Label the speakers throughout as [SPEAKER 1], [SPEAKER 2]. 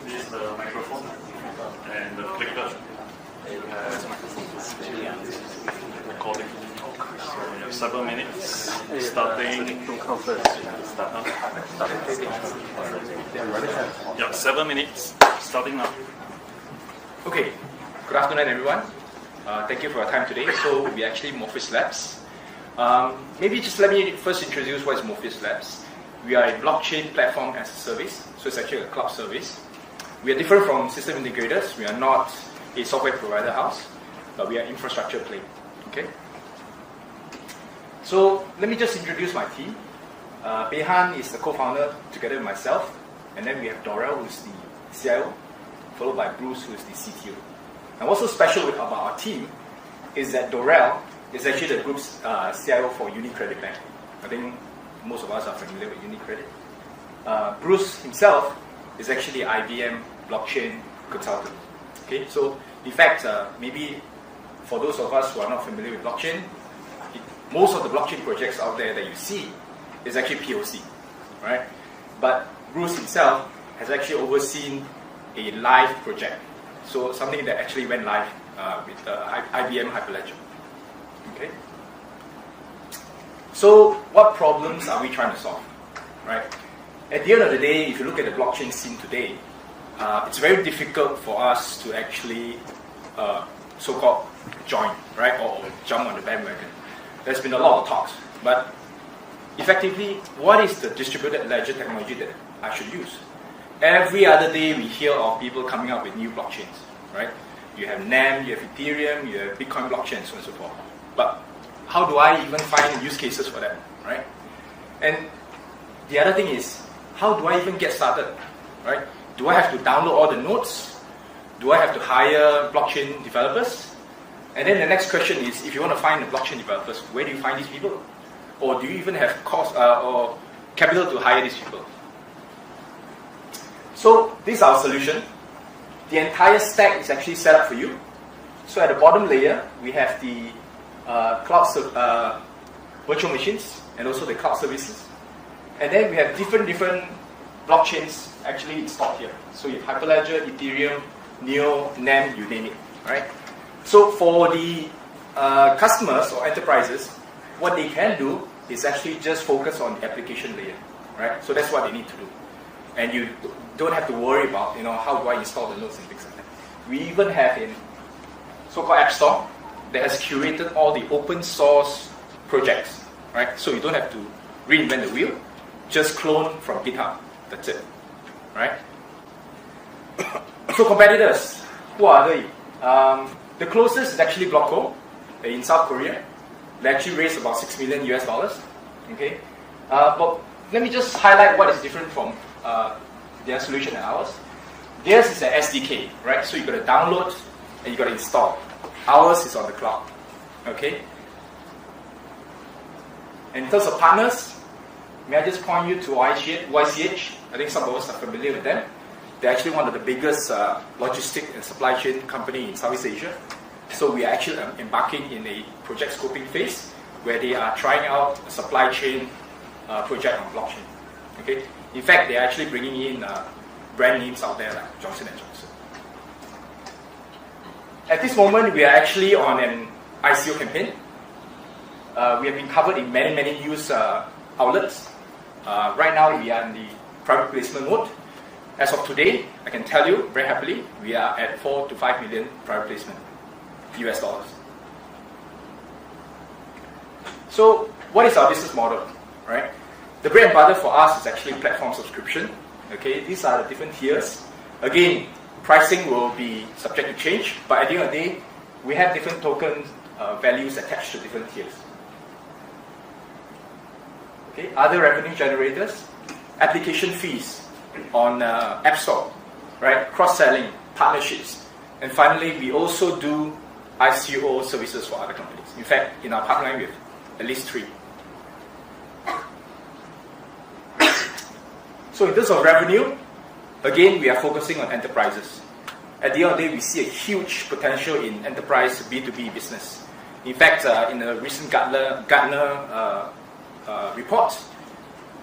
[SPEAKER 1] This is the microphone and the clicker. Recording. So we have 7 minutes. Starting. Yeah, 7 minutes. Starting now.
[SPEAKER 2] Okay. Good afternoon, everyone. Thank you for your time today. So we're actually Morpheus Labs. Maybe just let me first introduce what is Morpheus Labs. We are a blockchain platform as a service, so it's actually a cloud service. We are different from system integrators. We are not a software provider house, but we are infrastructure play. Okay. So let me just introduce my team. Behan is the co-founder together with myself, and then we have Dorel, who is the CIO, followed by Bruce, who is the CTO. And what's so special about our team is that Dorel is actually the group's CIO for UniCredit Bank. I think most of us are familiar with UniCredit. Bruce himself is actually IBM blockchain consultant. Okay, so in fact, maybe for those of us who are not familiar with blockchain, most of the blockchain projects out there that you see is actually POC, right? But Bruce himself has actually overseen a live project, so something that actually went live with IBM Hyperledger. Okay. So what problems are we trying to solve, right? At the end of the day, if you look at the blockchain scene today, it's very difficult for us to actually so-called join, right, or jump on the bandwagon. There's been a lot of talks, but effectively, what is the distributed ledger technology that I should use? Every other day, we hear of people coming up with new blockchains, right? You have NAM, you have Ethereum, you have Bitcoin blockchain, so on and so forth. But how do I even find use cases for them, right? And the other thing is, how do I even get started, right? Do I have to download all the nodes? Do I have to hire blockchain developers? And then the next question is, if you want to find the blockchain developers, where do you find these people? Or do you even have cost or capital to hire these people? So this is our solution. The entire stack is actually set up for you. So at the bottom layer, we have the cloud virtual machines and also the cloud services. And then we have different blockchains actually installed here. So you have Hyperledger, Ethereum, Neo, NAM, you name it, right? So for the customers or enterprises, what they can do is actually just focus on the application layer, right? So that's what they need to do. And you don't have to worry about, how do I install the nodes and things like that. We even have a so-called App Store that has curated all the open source projects, right? So you don't have to reinvent the wheel, just clone from GitHub. That's it, right? So competitors, who are they? The closest is actually Blocko in South Korea. They actually raised about $6 million US. Okay, but let me just highlight what is different from their solution and ours. Theirs is an SDK, right? So you got to download and you got to install. Ours is on the cloud. Okay. In terms of partners, may I just point you to YCH? I think some of us are familiar with them. They're actually one of the biggest logistic and supply chain company in Southeast Asia. So we are actually embarking in a project scoping phase where they are trying out a supply chain project on blockchain. Okay. In fact, they're actually bringing in brand names out there like Johnson & Johnson. At this moment, we are actually on an ICO campaign. We have been covered in many news outlets. Right now, we are in the private placement mode. As of today, I can tell you very happily, we are at 4 to 5 million private placement US dollars. So, what is our business model, right? The bread and butter for us is actually platform subscription. Okay, these are the different tiers. Again, pricing will be subject to change, but at the end of the day, we have different token values attached to different tiers. Okay, other revenue generators, application fees on App Store, right? Cross-selling, partnerships, and finally, we also do ICO services for other companies. In fact, in our pipeline, we have at least 3. So in terms of revenue, again, we are focusing on enterprises. At the end of the day, we see a huge potential in enterprise B2B business. In fact, in a recent Gartner report,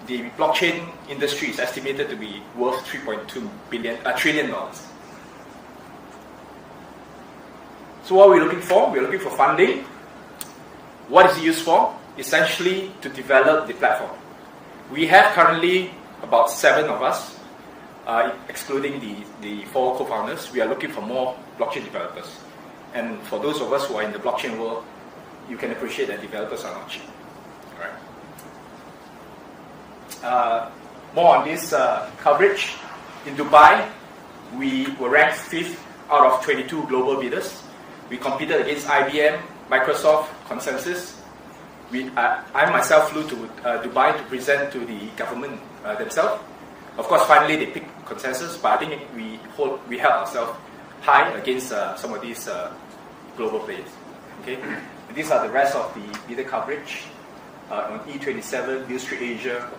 [SPEAKER 2] the blockchain industry is estimated to be worth $3.2 trillion. So what are we looking for? We're looking for funding. What is it used for? Essentially to develop the platform. We have currently about 7 of us, excluding the 4 co-founders. We are looking for more blockchain developers. And for those of us who are in the blockchain world, you can appreciate that developers are not cheap. Right? More on this coverage. In Dubai, we were ranked 5th out of 22 global bidders. We competed against IBM, Microsoft, Consensus. I myself flew to Dubai to present to the government themselves. Of course, finally they picked Consensus, but I think we held ourselves high against some of these global players. Okay, and these are the rest of the bidder coverage on E27, Bill Street Asia,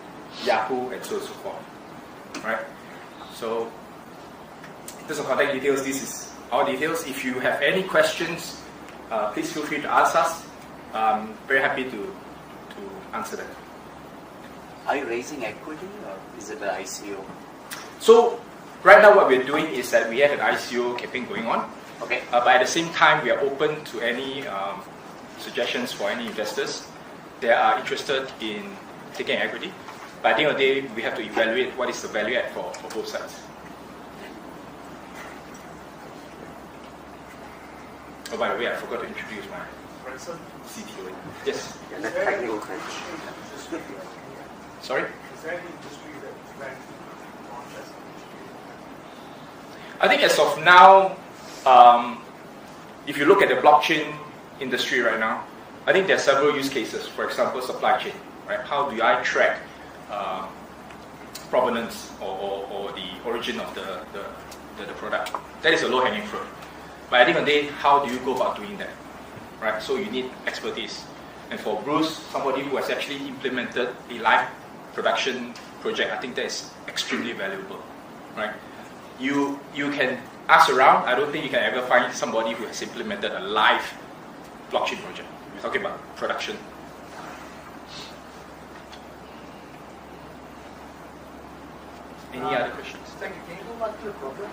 [SPEAKER 2] Yahoo, and so on and so forth. Right. So, in terms of contact details, this is our details. If you have any questions, please feel free to ask us. I'm very happy to answer them.
[SPEAKER 3] Are you raising equity or is it an ICO?
[SPEAKER 2] So right now what we're doing is that we have an ICO campaign going on.
[SPEAKER 3] Okay.
[SPEAKER 2] But at the same time we are open to any suggestions for any investors that are interested in taking equity. But at the end of the day we have to evaluate what is the value add for both sides. Oh, by the way, I forgot to introduce my CTO. Yes.
[SPEAKER 3] The technical crunch.
[SPEAKER 2] Sorry?
[SPEAKER 4] Is there any industry that you plan to launch as
[SPEAKER 2] I think as of now, if you look at the blockchain industry right now, I think there are several use cases. For example, supply chain. Right? How do I track provenance or the origin of the product? That is a low-hanging fruit. But at the end of the day, how do you go about doing that? Right? So you need expertise. And for Bruce, somebody who has actually implemented a live production project, I think that is extremely valuable. Right? You can ask around. I don't think you can ever find somebody who has implemented a live blockchain project. We're talking about production. Any other questions?
[SPEAKER 4] Thank you. Can you go back to the program?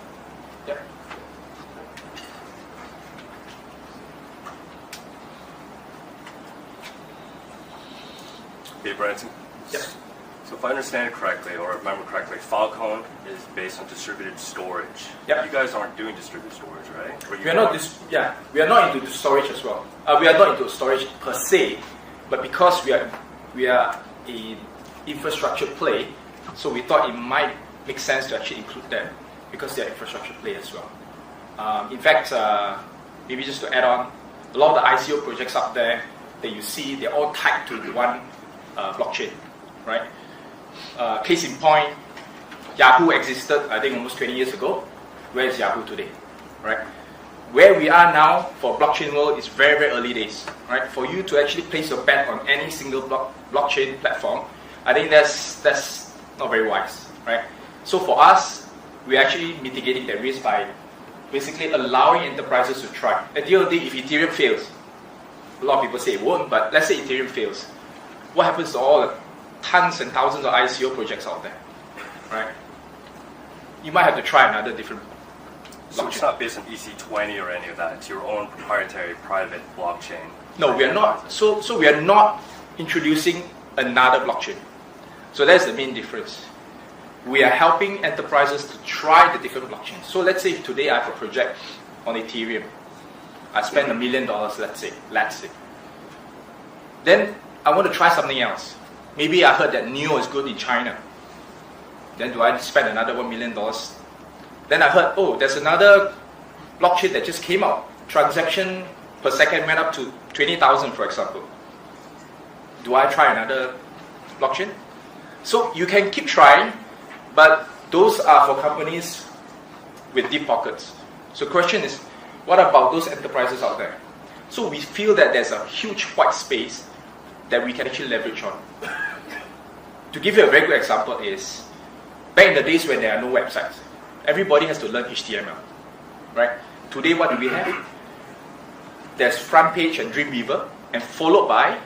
[SPEAKER 2] Yeah.
[SPEAKER 5] Hey, Branson.
[SPEAKER 2] Yes.
[SPEAKER 5] So if I understand it correctly, or remember correctly, Filecoin is based on distributed storage.
[SPEAKER 2] Yep.
[SPEAKER 5] You guys aren't doing distributed storage, right? Or you
[SPEAKER 2] We are not into storage as well. We are not into storage per se, but because we are an infrastructure play, so we thought it might make sense to actually include them because they are infrastructure play as well. In fact, maybe just to add on, a lot of the ICO projects out there that you see, they're all tied to one blockchain, right? Case in point, Yahoo existed, I think, almost 20 years ago. Where is Yahoo today, right? Where we are now for blockchain world is very, very early days, right? For you to actually place your bet on any single blockchain platform, I think that's not very wise, right? So for us, we're actually mitigating that risk by basically allowing enterprises to try. At the end of the day, if Ethereum fails, a lot of people say it won't, but let's say Ethereum fails, what happens to all the tons and thousands of ICO projects out there, right? You might have to try another different
[SPEAKER 5] So
[SPEAKER 2] blockchain.
[SPEAKER 5] it's not based on EC20 or any of that. It's your own proprietary private blockchain.
[SPEAKER 2] No, we are not. So we are not introducing another blockchain. So that's the main difference. We are helping enterprises to try the different blockchains. So let's say today I have a project on Ethereum. I spend $1 million, let's say. Then I want to try something else. Maybe I heard that NEO is good in China. Then do I spend another $1 million? Then I heard, oh, there's another blockchain that just came out. Transaction per second went up to 20,000, for example. Do I try another blockchain? So you can keep trying, but those are for companies with deep pockets. So the question is, what about those enterprises out there? So we feel that there's a huge white space that we can actually leverage on. To give you a very good example is, back in the days when there are no websites, everybody has to learn HTML, right? Today, what do we have? There's FrontPage and Dreamweaver, and followed by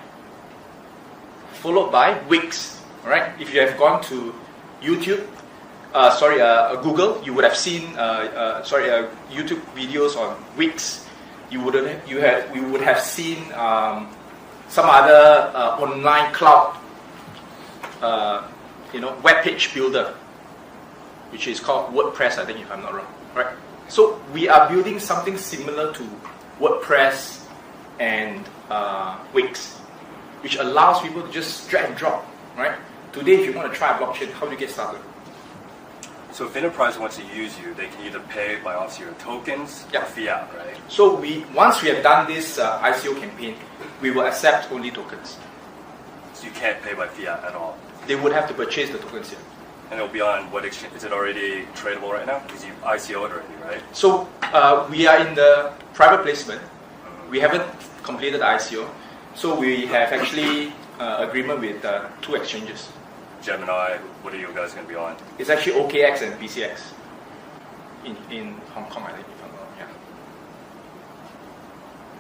[SPEAKER 2] Wix, All right. If you have gone to YouTube, Google, you would have seen YouTube videos on Wix. We would have seen some other online cloud, web page builder, which is called WordPress, I think, if I'm not wrong, right? So we are building something similar to WordPress and Wix, which allows people to just drag and drop, right? Today, if you want to try a blockchain, how do you get started?
[SPEAKER 5] So if enterprise wants to use you, they can either pay by obviously your tokens or fiat, right?
[SPEAKER 2] So once we have done this ICO campaign, we will accept only tokens.
[SPEAKER 5] So you can't pay by fiat at all.
[SPEAKER 2] They would have to purchase the tokens here.
[SPEAKER 5] And it'll be on what exchange? Is it already tradable right now? Because you ICO'd already, right?
[SPEAKER 2] So we are in the private placement. We haven't completed the ICO. So we have actually agreement with 2 exchanges.
[SPEAKER 5] Gemini, what are you guys going to be on?
[SPEAKER 2] It's actually OKX and BCX in Hong Kong, I think, if I'm not wrong.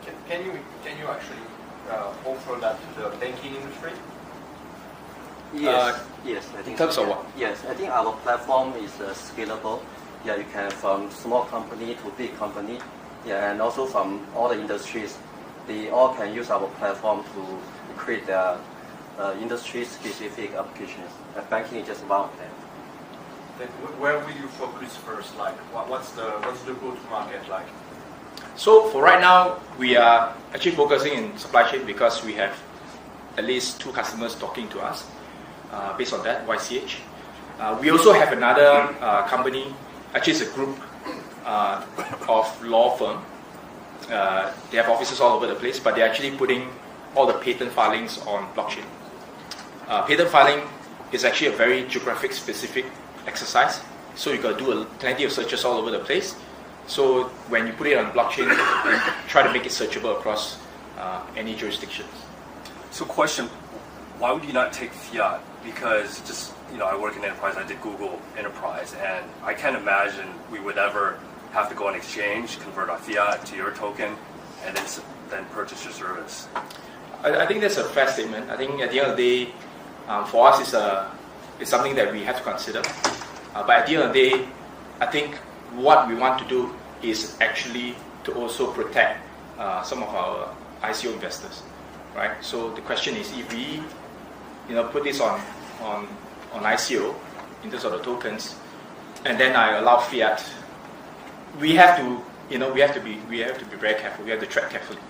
[SPEAKER 2] Yeah.
[SPEAKER 6] Can you actually offer that to the banking industry?
[SPEAKER 3] Yes, I think
[SPEAKER 2] in terms
[SPEAKER 3] so,
[SPEAKER 2] of
[SPEAKER 3] yeah.
[SPEAKER 2] what?
[SPEAKER 3] Yes, I think our platform is scalable. Yeah, you can from small company to big company. Yeah, and also from all the industries, they all can use our platform to create their industry-specific applications. And banking is just one of them.
[SPEAKER 6] Then where will you focus first? Like, what's the go-to-market like?
[SPEAKER 2] So for right now, we are actually focusing in supply chain because we have at least 2 customers talking to us based on that, YCH. We also have another company, actually it's a group of law firm. They have offices all over the place, but they're actually putting all the patent filings on blockchain. Patent filing is actually a very geographic specific exercise, so you got to do plenty of searches all over the place. So when you put it on blockchain, you try to make it searchable across any jurisdictions.
[SPEAKER 5] So question, why would you not take fiat? Because just, I work in enterprise, I did Google Enterprise, and I can't imagine we would ever have to go on exchange, convert our fiat to your token, and then purchase your service.
[SPEAKER 2] I think that's a fair statement. I think at the end of the day, for us, it's something that we have to consider. But at the end of the day, I think what we want to do is actually to also protect some of our ICO investors, right? So the question is, if we, put this on ICO in terms of the tokens, and then I allow fiat, we have to be very careful. We have to track carefully.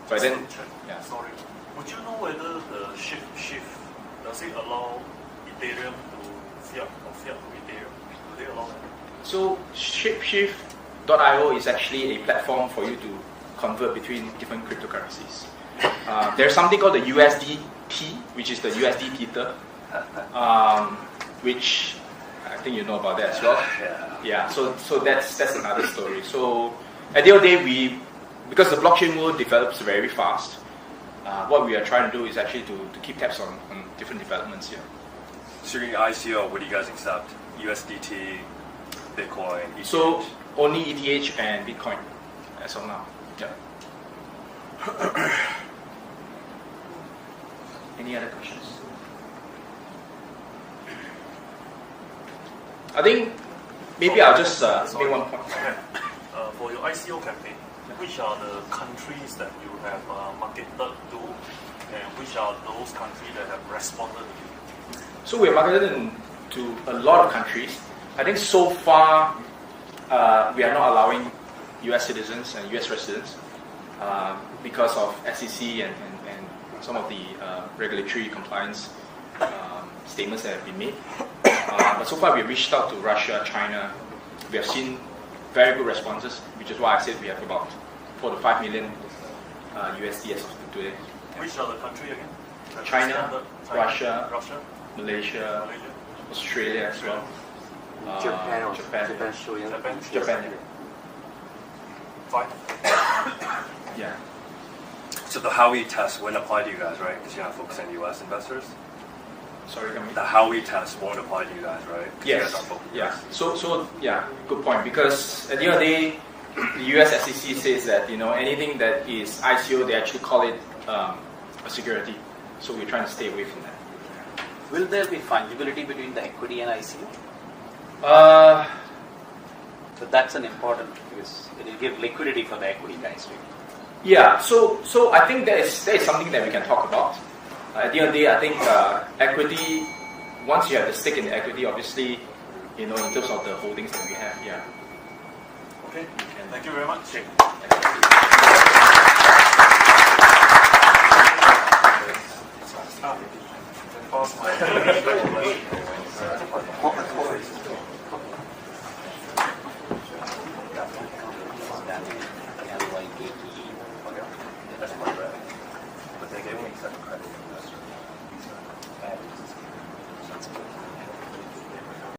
[SPEAKER 2] But then, yeah.
[SPEAKER 1] Sorry, would you know whether the shift does it allow Ethereum to fiat or fiat to Ethereum? Do they allow that?
[SPEAKER 2] So Shapeshift.io is actually a platform for you to convert between different cryptocurrencies. There's something called the USDT, which is the USD Tether, which I think you know about that as well. Yeah. So that's another story. So at the end of the day, because the blockchain world develops very fast, what we are trying to do is actually to keep tabs on different developments here.
[SPEAKER 5] So your ICO, what do you guys accept? USDT, Bitcoin, ETH?
[SPEAKER 2] So only ETH and Bitcoin as of now. Yeah. Any other questions? I think maybe I'll just make one point.
[SPEAKER 1] Okay. For your ICO campaign, which are the countries that you have marketed to, and which are those countries that have responded to you?
[SPEAKER 2] So we're marketed to a lot of countries. I think so far we are not allowing US citizens and US residents because of SEC and some of the regulatory compliance statements that have been made. But so far we have reached out to Russia, China. We have seen very good responses, which is why I said we have about 4 to 5 million USD as of today.
[SPEAKER 1] Which are the countries again?
[SPEAKER 2] China, Russia, Malaysia, Australia as well.
[SPEAKER 3] Japan also.
[SPEAKER 2] Japan.
[SPEAKER 1] Fine.
[SPEAKER 2] Yeah.
[SPEAKER 5] So the Howey test wouldn't apply to you guys, right? Because you're not focusing on US investors?
[SPEAKER 2] Sorry, come
[SPEAKER 5] The Howey test won't apply to you guys, right? 'Cause you guys
[SPEAKER 2] Yes.
[SPEAKER 5] aren't focused.
[SPEAKER 2] Yeah. So yeah, good point. Because at the end of the day, the US SEC says that anything that is ICO, they actually call it a security. So we're trying to stay away from that.
[SPEAKER 7] Will there be fungibility between the equity and ICO? So that's an important, because it will give liquidity for the equity guys, right?
[SPEAKER 2] Yeah, so I think that is something that we can talk about. At the end of the day, I think equity, once you have the stake in the equity, obviously, in terms of the holdings that we have, yeah.
[SPEAKER 1] Okay, thank you very much.
[SPEAKER 7] Yeah.